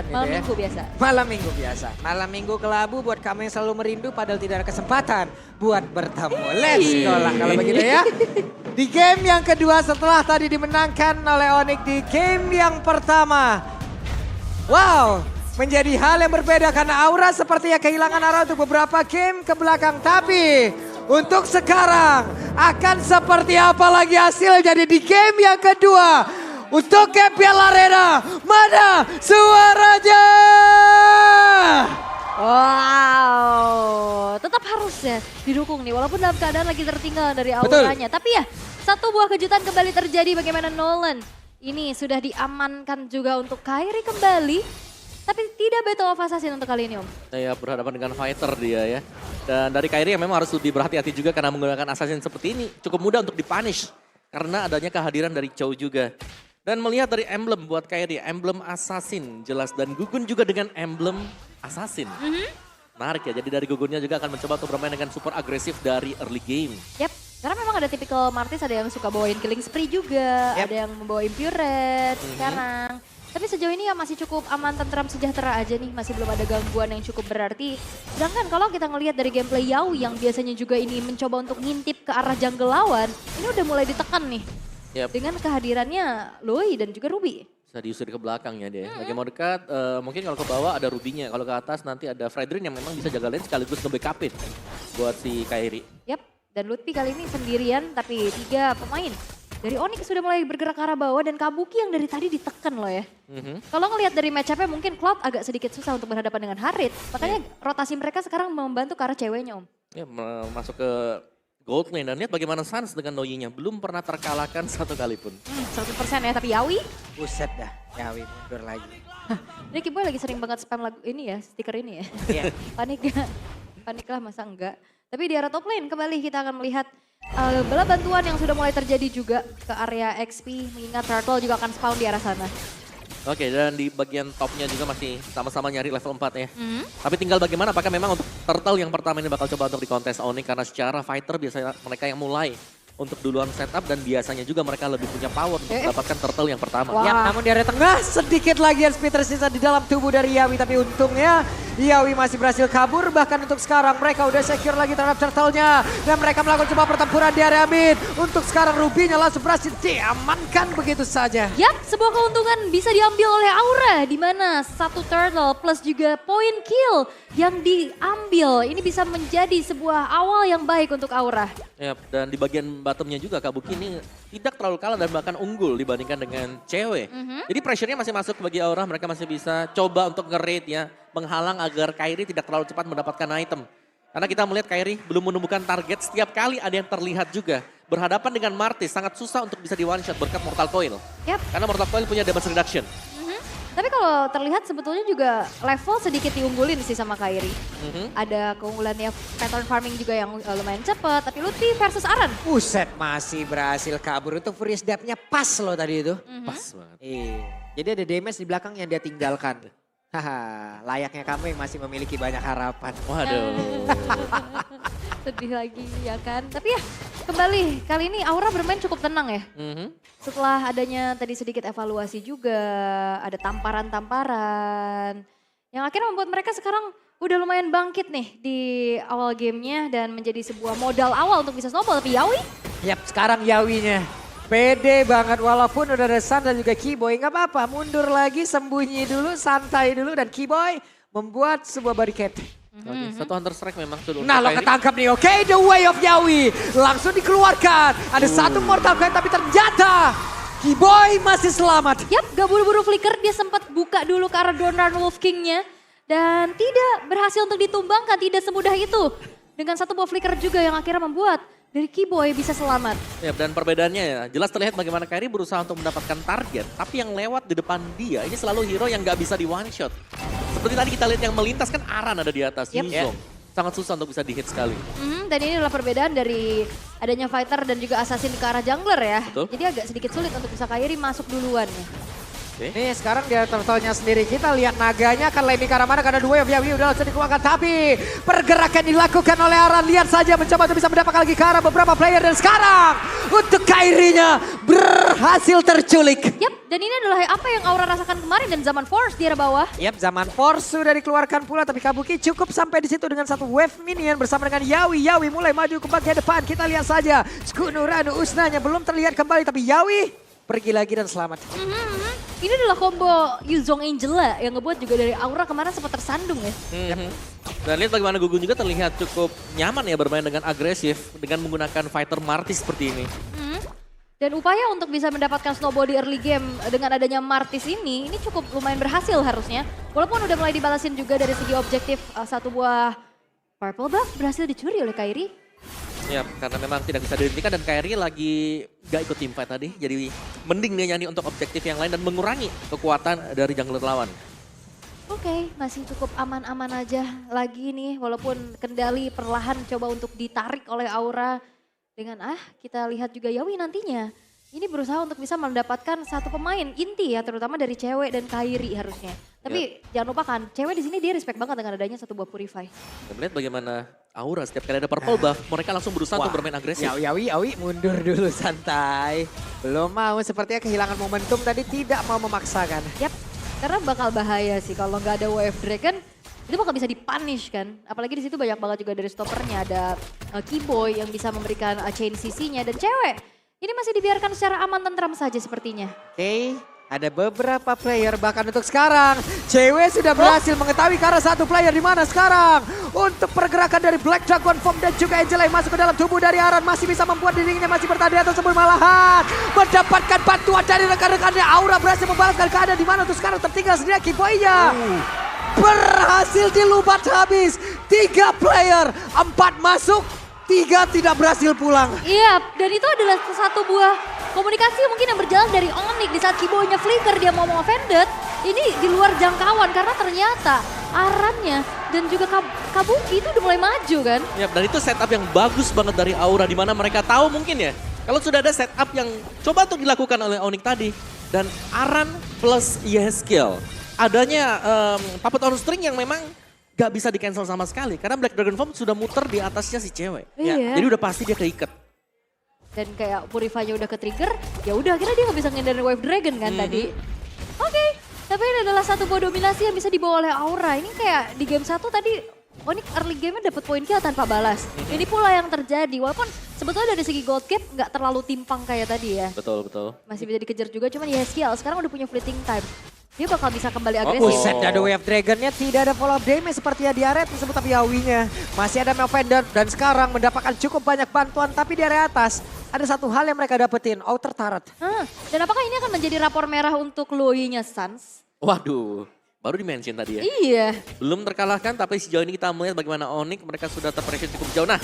kesempatan gitu Malam ya. minggu biasa. Malam minggu biasa. Malam minggu kelabu buat kamu yang selalu merindu padahal tidak ada kesempatan buat bertemu. Let's go lah kalau begitu ya. Di game yang kedua setelah tadi dimenangkan oleh Onyx di game yang pertama. Wow, menjadi hal yang berbeda karena Aura sepertinya kehilangan arah untuk beberapa game ke belakang. Tapi untuk sekarang akan seperti apa lagi hasil jadi di game yang kedua. Untuk KPL Arena, mana suaranya? Wow, tetap harus ya didukung nih walaupun dalam keadaan lagi tertinggal dari auranya. Tapi ya satu buah kejutan kembali terjadi bagaimana Nolan. Ini sudah diamankan juga untuk Kairi kembali. Tapi tidak Battle of Assassin untuk kali ini Om. Ya berhadapan dengan fighter dia ya. Dan dari Kairi yang memang harus lebih berhati-hati juga karena menggunakan assassin seperti ini. Cukup mudah untuk dipunish. Karena adanya kehadiran dari Chow juga. Dan melihat dari emblem buat Kairi, emblem assassin jelas. Dan Gugun juga dengan emblem assassin. Menarik ya, jadi dari Gugunnya juga akan mencoba untuk bermain dengan super agresif dari early game. Yap, karena memang ada tipikal Martis, ada yang suka bawain killing spree juga, ada yang membawa Impure Red sekarang. Tapi sejauh ini ya masih cukup aman, tentram, sejahtera aja nih. Masih belum ada gangguan yang cukup berarti. Sedangkan kalau kita ngelihat dari gameplay Yawi yang biasanya juga ini mencoba untuk ngintip ke arah jungle lawan, ini udah mulai ditekan nih. Dengan kehadirannya Lui dan juga Ruby. Bisa diusir ke belakang ya dia. Lagi mau dekat, mungkin kalau ke bawah ada Rubinya. Kalau ke atas nanti ada Fredrin yang memang bisa jaga lane sekaligus nge-backupin buat si Kairi. Yap, dan Lutfi kali ini sendirian tapi 3 pemain. Dari Onyx sudah mulai bergerak ke arah bawah dan Kabuki yang dari tadi ditekan loh ya. Kalau ngelihat dari match-up-nya mungkin Cloud agak sedikit susah untuk berhadapan dengan Harit. Makanya rotasi mereka sekarang membantu ke arah ceweknya Om. Ya masuk ke gold lane dan lihat bagaimana Sans dengan Noyinya. Belum pernah terkalahkan satu kali pun. 100% ya, tapi Yawi? Buset dah, Yawi mundur lagi. Ini Kiboy lagi sering banget spam lagu ini ya, stiker ini ya. Iya. Panik gak? Panik lah masa enggak. Tapi di arah top lane kembali kita akan melihat bala bantuan yang sudah mulai terjadi juga ke area XP. Mengingat Turtle juga akan spawn di arah sana. Oke, dan di bagian topnya juga masih sama-sama nyari level 4 ya. Tapi tinggal bagaimana, apakah memang untuk Turtle yang pertama ini bakal coba untuk dikontes Onyx. Karena secara fighter biasanya mereka yang mulai untuk duluan setup dan biasanya juga mereka lebih punya power untuk mendapatkan Turtle yang pertama. Ya, namun di area tengah sedikit lagi yang speed tersisa di dalam tubuh dari Yawi. Tapi untungnya Yawi masih berhasil kabur. Bahkan untuk sekarang mereka udah secure lagi terhadap turtle-nya. Dan mereka melakukan coba pertempuran di area mid. Untuk sekarang Rubinya langsung berhasil diamankan begitu saja. Yap, sebuah keuntungan bisa diambil oleh Aura. Di mana satu turtle plus juga point kill yang diambil. Ini bisa menjadi sebuah awal yang baik untuk Aura. Yap, dan di bagian bottomnya juga Kabuki ini tidak terlalu kalah dan bahkan unggul dibandingkan dengan cewek. Jadi pressure-nya masih masuk bagi Aura, mereka masih bisa coba untuk nge-raid ya. Menghalang agar Kairi tidak terlalu cepat mendapatkan item. Karena kita melihat Kairi belum menemukan target, setiap kali ada yang terlihat juga. Berhadapan dengan Martis sangat susah untuk bisa di one shot berkat Mortal Coil. Karena Mortal Coil punya damage reduction. Tapi kalau terlihat sebetulnya juga level sedikit diunggulin sih sama Kairi. Ada keunggulannya pattern farming juga yang lumayan cepat. Tapi Lutfi versus Aran. Buset, masih berhasil kabur. Untuk Furious Depth-nya pas loh tadi itu. Pas banget. Jadi ada damage di belakang yang dia tinggalkan. Haha, layaknya kamu yang masih memiliki banyak harapan. Waduh. Sedih lagi ya kan. Tapi ya kembali kali ini Aura bermain cukup tenang ya. Setelah adanya tadi sedikit evaluasi juga, ada tamparan-tamparan. Yang akhirnya membuat mereka sekarang udah lumayan bangkit nih di awal gamenya dan menjadi sebuah modal awal untuk bisa snowball. Tapi Yawi? Yap, sekarang Yawinya pede banget walaupun udah ada Sun dan juga Kiboy. Gak apa-apa, mundur lagi, sembunyi dulu, santai dulu. Dan Kiboy membuat sebuah barricade. Satu Hunter Strike memang sudah. Nah lo ketangkap nih, oke, the way of Yawi. Langsung dikeluarkan, ada satu Mortal Coil tapi ternyata Kiboy masih selamat. Yap, gak buru-buru flicker, dia sempat buka dulu ke arah Donar Wolf King-nya. Dan tidak berhasil untuk ditumbangkan, tidak semudah itu. Dengan satu buah flicker juga yang akhirnya membuat dari Kiboy bisa selamat. Ya, dan perbedaannya ya, jelas terlihat bagaimana Kairi berusaha untuk mendapatkan target. Tapi yang lewat di depan dia, ini selalu hero yang gak bisa di one shot. Seperti tadi kita lihat yang melintas kan Aran ada di atas, Yuzong. Sangat susah untuk bisa di-hit sekali. Dan ini adalah perbedaan dari adanya fighter dan juga assassin ke arah jungler ya. Betul. Jadi agak sedikit sulit untuk bisa Kairi masuk duluan ya. Nih sekarang dia turtle-nya sendiri. Kita lihat naganya akan landing ke arah mana. Karena dua Yawi udah langsung dikeluarkan. Tapi pergerakan dilakukan oleh Aran. Lihat saja mencoba untuk bisa mendapatkan lagi ke arah beberapa player. Dan sekarang untuk Kairi-nya berhasil terculik. Yap, dan ini adalah apa yang Aura rasakan kemarin dan Zaman Force di arah bawah. Yap, Zaman Force sudah dikeluarkan pula. Tapi Kabuki cukup sampai di situ dengan satu wave minion bersama dengan Yawi. Yawi mulai maju ke bagian depan. Kita lihat saja. Skunu Ranu Usnanya belum terlihat kembali. Tapi Yawi pergi lagi dan selamat. Ini adalah combo Yuzong Angela yang ngebuat juga dari Aura kemarin sempat tersandung ya. Dan lihat bagaimana Gugun juga terlihat cukup nyaman ya bermain dengan agresif dengan menggunakan fighter Martis seperti ini. Dan upaya untuk bisa mendapatkan snowball di early game dengan adanya Martis ini cukup lumayan berhasil harusnya. Walaupun udah mulai dibalasin juga dari segi objektif satu buah purple buff berhasil dicuri oleh Kairi. Ya, karena memang tidak bisa dihentikan dan Kairi lagi gak ikut teamfight tadi. Jadi mending dia nyanyi untuk objektif yang lain dan mengurangi kekuatan dari jungler lawan. Oke, masih cukup aman-aman aja lagi nih. Walaupun kendali perlahan coba untuk ditarik oleh Aura. Dengan kita lihat juga Yawi nantinya. Ini berusaha untuk bisa mendapatkan satu pemain inti ya, terutama dari cewek dan Kairi harusnya. Tapi jangan lupakan, cewek di sini dia respect banget dengan adanya satu buah Purify. Dan melihat bagaimana Aura setiap kali ada purple buff, mereka langsung berusaha untuk bermain agresif. Yawi mundur dulu santai. Belum mau, sepertinya kehilangan momentum tadi, tidak mau memaksakan. Yap, karena bakal bahaya sih kalau nggak ada Wave Dragon. Itu bakal bisa dipunish kan. Apalagi di situ banyak banget juga dari stoppernya. Ada Keyboy yang bisa memberikan chain CC-nya dan cewek. Ini masih dibiarkan secara aman tentram saja sepertinya. Oke, ada beberapa player bahkan untuk sekarang. Cewek sudah berhasil mengetahui ke arah satu player di mana sekarang. Untuk pergerakan dari Black Dragon Form dan juga Angela yang masuk ke dalam tubuh dari Aran. Masih bisa membuat dirinya masih bertahan di atas sebelum malahan. Mendapatkan bantuan dari rekan-rekannya. Aura berhasil membalaskan keadaan di mana untuk sekarang tertinggal sendiri Keyboy-nya. Berhasil dilubat habis. 3 player, 4 masuk. 3 tidak berhasil pulang. Iya, dan itu adalah satu buah komunikasi mungkin yang berjalan dari Onyx di saat Keyboy-nya flicker dia mau offended. Ini di luar jangkauan karena ternyata Arannya dan juga Kabuki itu udah mulai maju kan. Ya, dan itu setup yang bagus banget dari Aura di mana mereka tahu mungkin ya. Kalau sudah ada setup yang coba untuk dilakukan oleh Onyx tadi. Dan Aran plus Yeskiel. Adanya puppet on string yang memang gak bisa di cancel sama sekali. Karena Black Dragon Form sudah muter di atasnya si cewek. Iya. Jadi udah pasti dia keikat. Dan kayak Purify-nya udah ke-trigger, ya udah akhirnya dia gak bisa ngindarin Wave Dragon kan tadi. Oke, tapi ini adalah satu buah dominasi yang bisa dibawa oleh Aura. Ini kayak di game 1 tadi Onyx early game-nya dapat poin kill tanpa balas. Ini pula yang terjadi, walaupun sebetulnya dari segi gold cap gak terlalu timpang kayak tadi ya. Betul, betul. Masih bisa dikejar juga, cuman Yeskiel sekarang udah punya fleeting time. Dia bakal bisa kembali agresif. Buset, ada Wave Dragon-nya tidak ada follow up damage seperti yang di area tersebut. Tapi Yawinya masih ada Melfender dan sekarang mendapatkan cukup banyak bantuan. Tapi di area atas ada satu hal yang mereka dapetin, outer turret. Dan apakah ini akan menjadi rapor merah untuk Loi-nya Suns? Waduh, baru di-mention tadi ya. Iya. Belum terkalahkan tapi sejauh ini kita melihat bagaimana Onyx mereka sudah terpressure cukup jauh. Nah,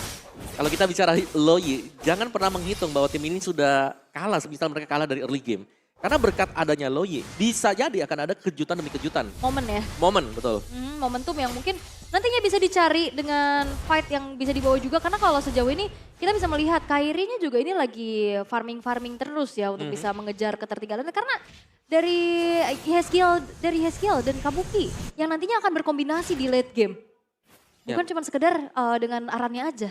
kalau kita bicara Loi, jangan pernah menghitung bahwa tim ini sudah kalah semisal mereka kalah dari early game. Karena berkat adanya Loi, bisa jadi akan ada kejutan demi kejutan. Momen ya? Momen, betul. Momentum yang mungkin nantinya bisa dicari dengan fight yang bisa dibawa juga. Karena kalau sejauh ini kita bisa melihat Kairi-nya juga ini lagi farming terus ya untuk bisa mengejar ketertinggalan. Karena dari Yeskiel dan Kabuki yang nantinya akan berkombinasi di late game. Bukan cuma sekedar dengan Arannya aja.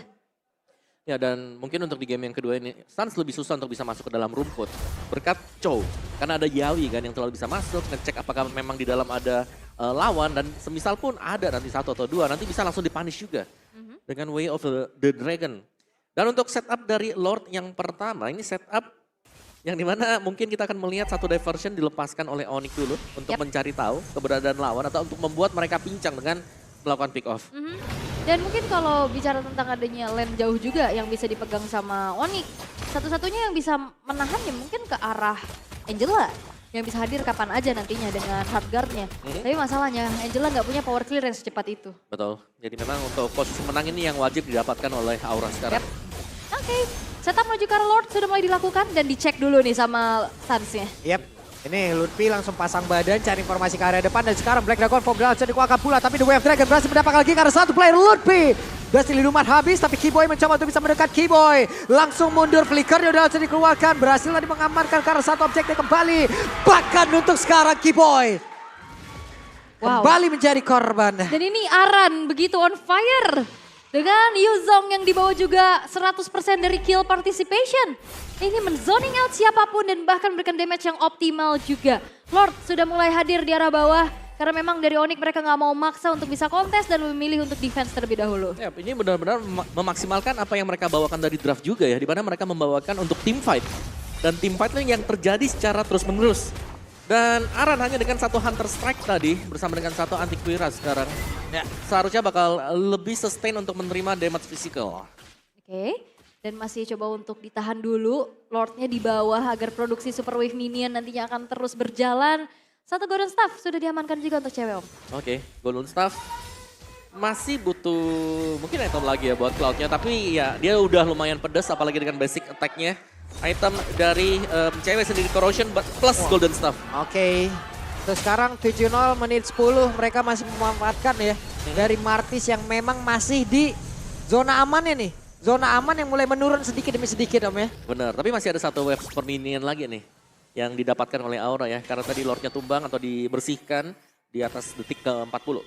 Ya dan mungkin untuk di game yang kedua ini, Suns lebih susah untuk bisa masuk ke dalam rumput. Berkat Chow, karena ada Yawi kan yang terlalu bisa masuk, ngecek apakah memang di dalam ada lawan. Dan semisal pun ada nanti 1 atau 2, nanti bisa langsung dipunish juga. Dengan Way of the Dragon. Dan untuk setup dari Lord yang pertama, ini setup yang dimana mungkin kita akan melihat satu diversion dilepaskan oleh Onyx dulu. Untuk mencari tahu keberadaan lawan atau untuk membuat mereka pincang dengan melakukan pick off. Dan mungkin kalau bicara tentang adanya lane jauh juga yang bisa dipegang sama Onyx, satu-satunya yang bisa menahan ya mungkin ke arah Angela. Yang bisa hadir kapan aja nantinya dengan hard guard-nya. Tapi masalahnya Angela nggak punya power clearance secepat itu. Betul, jadi memang untuk posisi menang ini yang wajib didapatkan oleh Aura sekarang. Oke, setup menuju ke arah Lord sudah mulai dilakukan dan dicek dulu nih sama Suns-nya. Ini Lutfi langsung pasang badan cari informasi ke area depan dan sekarang Black Dragon Form langsung dikuatkan pula tapi The Wave Dragon berhasil mendapatkan lagi karena satu player Lutfi Dusty Liluman habis, tapi Keyboy mencoba untuk bisa mendekat Keyboy. Langsung mundur, flickernya udah langsung dikeluarkan. Berhasil tadi mengamankan karena satu objeknya kembali. Bahkan untuk sekarang Keyboy kembali menjadi korban. Dan ini Aran begitu on fire. Dengan Yuzong yang dibawa juga 100% dari kill participation. Ini menzoning out siapapun dan bahkan memberikan damage yang optimal juga. Lord sudah mulai hadir di arah bawah. Karena memang dari Onyx mereka nggak mau maksa untuk bisa kontes dan memilih untuk defense terlebih dahulu. Ya, ini benar-benar memaksimalkan apa yang mereka bawakan dari draft juga ya. Di mana mereka membawakan untuk team fight. Dan team fight yang terjadi secara terus-menerus. Dan Aran hanya dengan satu Hunter Strike tadi bersama dengan satu Antiquira sekarang. Ya, seharusnya bakal lebih sustain untuk menerima damage physical. Oke, dan masih coba untuk ditahan dulu. Lordnya di bawah agar produksi Super Wave Minion nantinya akan terus berjalan. Satu Golden Staff sudah diamankan juga untuk cewek Om. Oke, Golden Staff masih butuh mungkin item lagi ya buat Cloud-nya. Tapi ya dia udah lumayan pedas apalagi dengan basic attack-nya. Item dari cewek sendiri Corrosion plus Golden Staff. Oke. Terus sekarang 7-0 menit 10 mereka masih memanfaatkan ya. Dari Martis yang memang masih di zona amannya nih. Zona aman yang mulai menurun sedikit demi sedikit Om ya. Benar, tapi masih ada satu wave super minion lagi nih. Yang didapatkan oleh Aura ya. Karena tadi Lordnya tumbang atau dibersihkan di atas detik ke-40.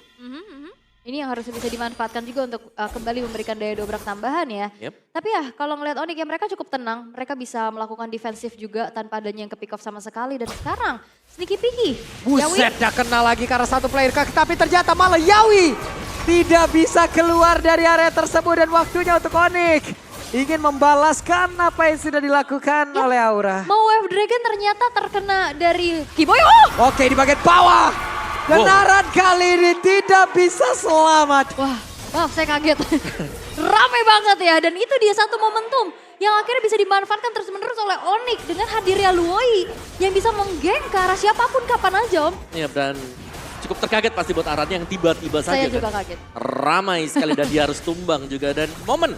Ini yang harus bisa dimanfaatkan juga untuk kembali memberikan daya dobrak tambahan ya. Yep. Tapi ya kalau ngeliat Onyx ya mereka cukup tenang. Mereka bisa melakukan defensif juga tanpa adanya yang ke pick off sama sekali. Dan sekarang sneaky peeky. Buset, dah kena lagi karena satu player kaki. Tapi ternyata malah Yawi tidak bisa keluar dari area tersebut. Dan waktunya untuk Onyx ingin membalaskan apa yang sudah dilakukan oleh Aura. Mau Wave Dragon ternyata terkena dari Keyboy. Oh! Oke, di bagian bawah. Kenaran kali ini tidak bisa selamat. Wah, maaf saya kaget. Rame banget ya dan itu dia satu momentum yang akhirnya bisa dimanfaatkan terus-menerus oleh Onyx dengan hadirnya Luoi yang bisa menggeng ke arah siapapun kapan aja Om. Ya dan cukup terkaget pasti buat Aran yang tiba-tiba saja. Saya juga kan. kaget. Ramai sekali dan dia harus tumbang juga dan momen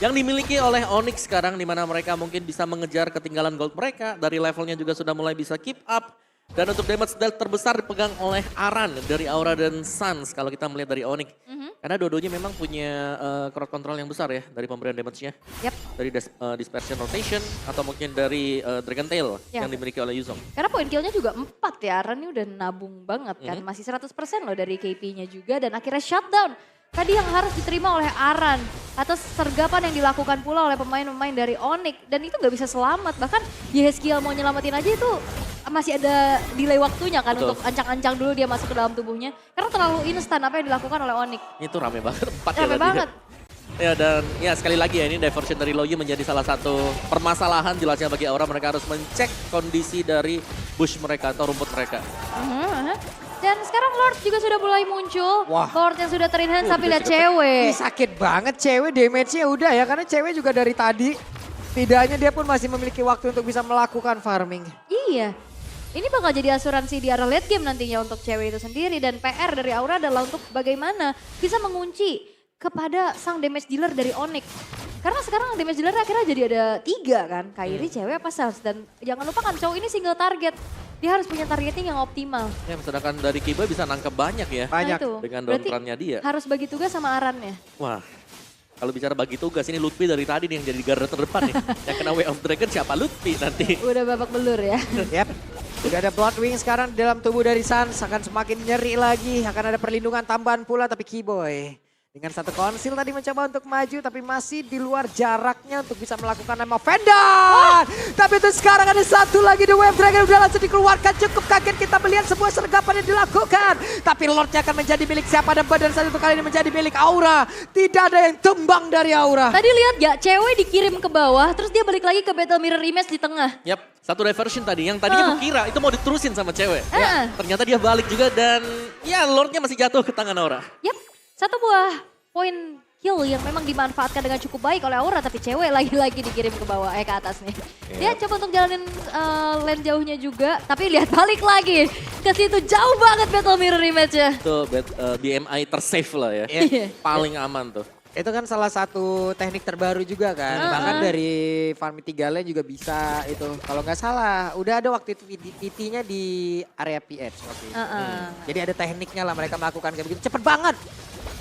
yang dimiliki oleh Onyx sekarang di mana mereka mungkin bisa mengejar ketinggalan gold mereka. Dari levelnya juga sudah mulai bisa keep up. Dan untuk damage dealt terbesar dipegang oleh Aran dari Aura dan Sans kalau kita melihat dari Onyx. Karena dua-duanya memang punya crowd control yang besar ya dari pemberian damage-nya. Yep. Dari dispersion rotation atau mungkin dari Dragon Tail yang dimiliki oleh Yuzong. Karena poin kill-nya juga 4 ya, Aran ini udah nabung banget kan. Masih 100% loh dari KP-nya juga dan akhirnya shutdown. Tadi yang harus diterima oleh Aran atas sergapan yang dilakukan pula oleh pemain-pemain dari Onyx. Dan itu gak bisa selamat, bahkan Yeskiel mau nyelamatin aja itu masih ada delay waktunya kan. Betul. Untuk ancang-ancang dulu dia masuk ke dalam tubuhnya. Karena terlalu instan apa yang dilakukan oleh Onyx. Itu rame banget, 4 rame banget. Ya dan ya sekali lagi ya ini diversion dari Loyi menjadi salah satu permasalahan jelasnya bagi Aura. Mereka harus mencek kondisi dari bush mereka atau rumput mereka. Dan sekarang Lord juga sudah mulai muncul. Wah. Lord yang sudah terinhance tapi lihat cewek. Ini sakit banget cewek, damage-nya udah ya. Karena cewek juga dari tadi, tidaknya dia pun masih memiliki waktu untuk bisa melakukan farming. Iya. Ini bakal jadi asuransi di arah late game nantinya untuk cewek itu sendiri. Dan PR dari Aura adalah untuk bagaimana bisa mengunci kepada sang damage dealer dari Onyx. Karena sekarang damage dealer akhirnya jadi ada 3 kan. Kairi, cewek, apa Sans. Dan jangan lupa kan cowok ini single target. Dia harus punya targeting yang optimal. Ya sedangkan dari Kiba bisa nangkep banyak ya. Banyak. Nah, itu. Dengan downrun-nya dia. Harus bagi tugas sama Arannya. Wah. Kalau bicara bagi tugas ini Lutfi dari tadi nih yang jadi garda terdepan nih. Yang kena Way of Dragon siapa Lutfi nanti. Udah babak belur ya. Yap. Udah ada Bloodwing sekarang di dalam tubuh dari Sans. Akan semakin nyeri lagi. Akan ada perlindungan tambahan pula tapi Keyboy dengan satu konsil tadi mencoba untuk maju tapi masih di luar jaraknya untuk bisa melakukan nama Fendon. Tapi itu sekarang ada satu lagi di Wave Dragon udah langsung dikeluarkan. Cukup kaget kita melihat sebuah sergapan yang dilakukan. Tapi Lordnya akan menjadi milik siapa dan badan satu kali ini menjadi milik Aura. Tidak ada yang tumbang dari Aura. Tadi lihat gak cewek dikirim ke bawah terus dia balik lagi ke Battle Mirror Image di tengah. Yap, satu diversion tadi yang tadinya kira itu mau diterusin sama cewek. Ya, ternyata dia balik juga dan ya Lordnya masih jatuh ke tangan Aura. Yap, satu buah poin kill yang memang dimanfaatkan dengan cukup baik oleh Aura tapi cewek lagi-lagi dikirim ke bawah, ke atas nih. Dia coba untuk jalanin lane jauhnya juga tapi lihat balik lagi ke situ jauh banget Battle Mirror Image-nya. Itu BMI tersave lah ya. Iya. Paling aman tuh. Itu kan salah satu teknik terbaru juga kan. Bahkan dari Farmi Tigale juga bisa itu. Kalau nggak salah, udah ada waktu itu PT-nya di area PH waktu itu. Jadi ada tekniknya lah mereka melakukan kayak begitu. Cepet banget.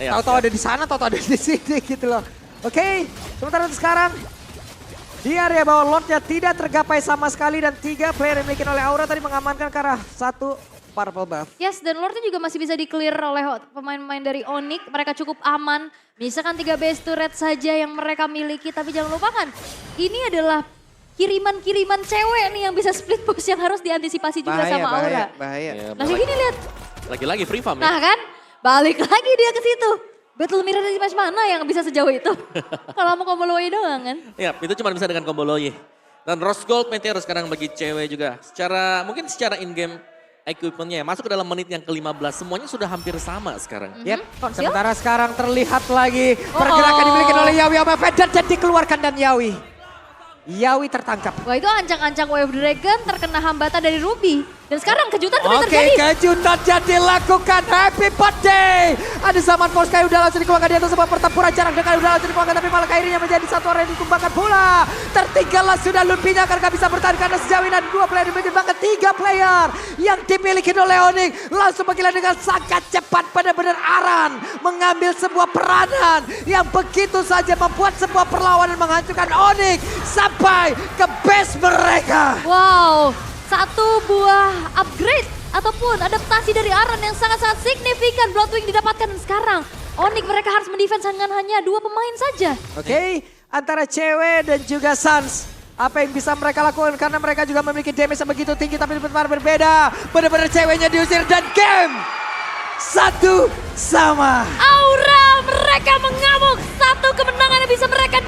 Iya, Tahu-tahu iya. ada di sana, tahu-tahu ada di sini gitu loh. Oke, sementara untuk sekarang di area bawah Lordnya tidak tergapai sama sekali dan 3 player yang dimiliki oleh Aura tadi mengamankan ke arah 1 purple buff. Yes, dan Lordnya juga masih bisa di-clear oleh pemain-pemain dari Onyx. Mereka cukup aman. Misalkan 3 base turret saja yang mereka miliki. Tapi jangan lupakan, ini adalah kiriman-kiriman cewek nih yang bisa split push yang harus diantisipasi juga sama Aura. Bahaya. Ya, Nah kayak gini lihat. Lagi-lagi free farm ya. Nah kan, balik lagi dia ke situ. Battle Mirror di match mana yang bisa sejauh itu? Kalau mau combo Loe doang kan? Ya, itu cuma bisa dengan combo Loye. Dan Rose Gold Meteor sekarang bagi cewek juga. Mungkin secara in-game equipment-nya ya, masuk ke dalam menit yang ke-15. Semuanya sudah hampir sama sekarang. Yep. Konsil? Sementara sekarang terlihat lagi pergerakan dimiliki oleh Yawi sama Feder dan dikeluarkan dan Yawi. Yawi tertangkap. Wah itu ancang-ancang Wave Dragon terkena hambatan dari Ruby. Dan sekarang kejutan kembali Oke, terjadi. kejutan jadi lakukan. Happy birthday. Ada Zaman Poskai udah langsung dikeluarkan di atas sebuah pertempuran jarak dekat udah langsung dikeluarkan. Tapi malah Kairinya menjadi satu orang yang ditumbangkan pula. Tertinggallah sudah Lumpinya karena gak bisa bertahan karena sejauh ini ada 2 player dimiliki bahkan 3 player yang dimiliki oleh Onyx. Langsung panggilan dengan sangat cepat benar-benar Aran mengambil sebuah peranan yang begitu saja membuat sebuah perlawanan menghancurkan Onyx sampai ke base mereka. Wow, satu buah upgrade ataupun adaptasi dari Aran yang sangat-sangat signifikan. Bloodwing didapatkan sekarang. Onyx mereka harus mendefense dengan hanya 2 pemain saja. Oke, antara cewek dan juga Suns. Apa yang bisa mereka lakukan karena mereka juga memiliki damage yang begitu tinggi tapi benar berbeda. Benar-benar ceweknya diusir dan game 1 sama. Aura mereka mengamuk. Satu kemenangan yang bisa mereka